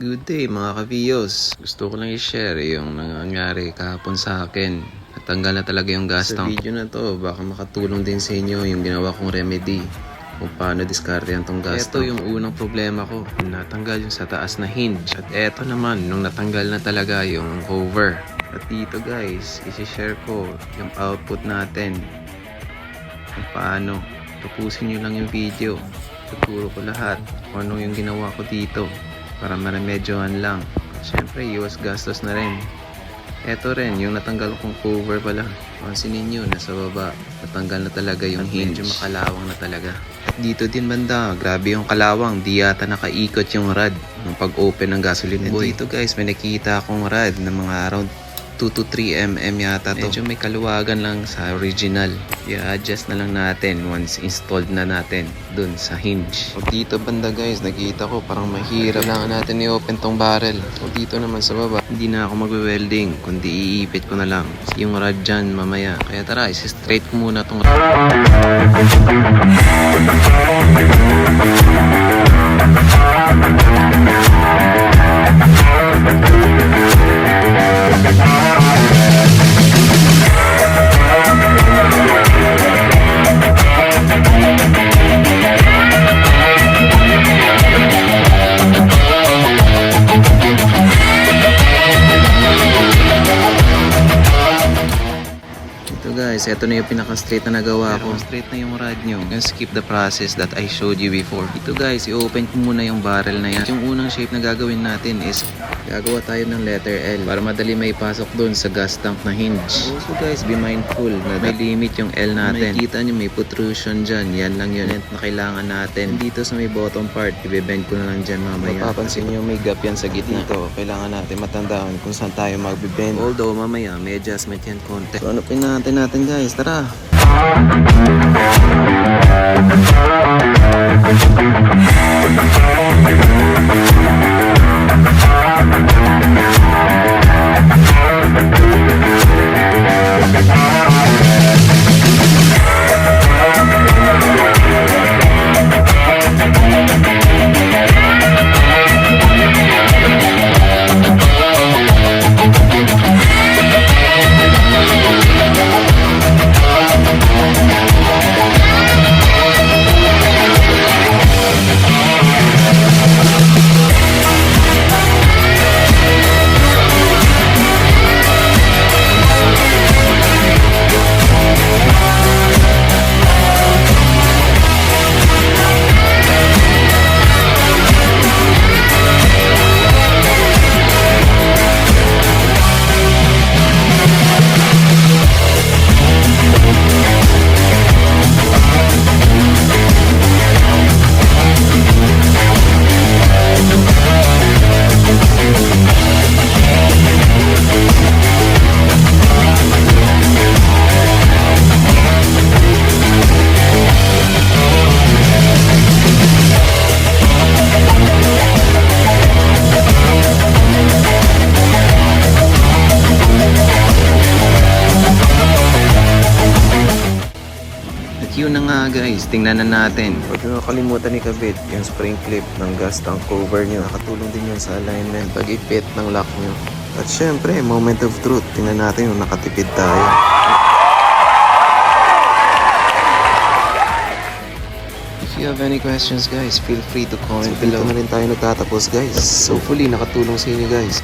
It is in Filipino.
Good day mga ka-Vios. Gusto ko lang i-share yung nangyari kahapon sa akin. Natanggal na talaga yung gastang. Sa video na to, baka makatulong din sa inyo yung ginawa kong remedy kung paano diskartehan tong gastang. Ito yung unang problema ko. Natanggal yung sa taas na hinge. At eto naman, nung natanggal na talaga yung cover. At dito guys, isi-share ko yung output natin. Kung paano. Tapusin nyo lang yung video. Tuturo ko lahat kung ano yung ginawa ko dito para maremedyohan lang. Siyempre, iwas gastos na rin. Eto rin, yung natanggal kong cover pala. Pansinin nyo, nasa baba. Natanggal na talaga yung hinge. Medyo makalawang na talaga. At dito din banda, grabe yung kalawang. Di yata nakaikot yung rad ng pag-open ng gasoline boy. Dito guys, may nakita akong rad na mga around 2 to 3 mm yata to. Medyo may kaluwagan lang sa original. I-adjust na lang natin once installed na natin dun sa hinge. O dito banda guys, nakita ko parang mahirap. Kailangan natin i-open tong barrel. O dito naman sa baba, hindi na ako magwe-welding, kundi iipit ko na lang yung rod dyan mamaya. Kaya tara, isi-straight ko muna tong rod. Guys, ito na yung pinaka-straight na nagawa ko. Straight na yung rod nyo. You can skip the process that I showed you before. Ito guys, i-open ko muna yung barrel na yan. Yung unang shape na gagawin natin is gagawa tayo ng letter L para madali may pasok dun sa gas tank na hinge. Also guys, be mindful na may limit yung L natin. Makikita nyo may protrusion dyan. Yan lang yun na kailangan natin. Dito sa may bottom part, i-bend ko na lang dyan mamaya. Mapapansin nyo may gap yan sa gitna. Dito, kailangan natin matandaan kung saan tayo mag-bend. Although mamaya may adjustment yan konti. So ano natin guys, tara! Yun na nga guys, tingnan na natin. Huwag nyo kalimutan ikabit yung spring clip ng gas tank cover nyo. Nakatulong din yun sa alignment pag-ipit ng lock nyo. At syempre, moment of truth. Tingnan natin yung nakatipid tayo. If you have any questions guys, feel free to comment below. Dito na rin tayo nagtatapos guys. Hopefully nakatulong sa inyo guys.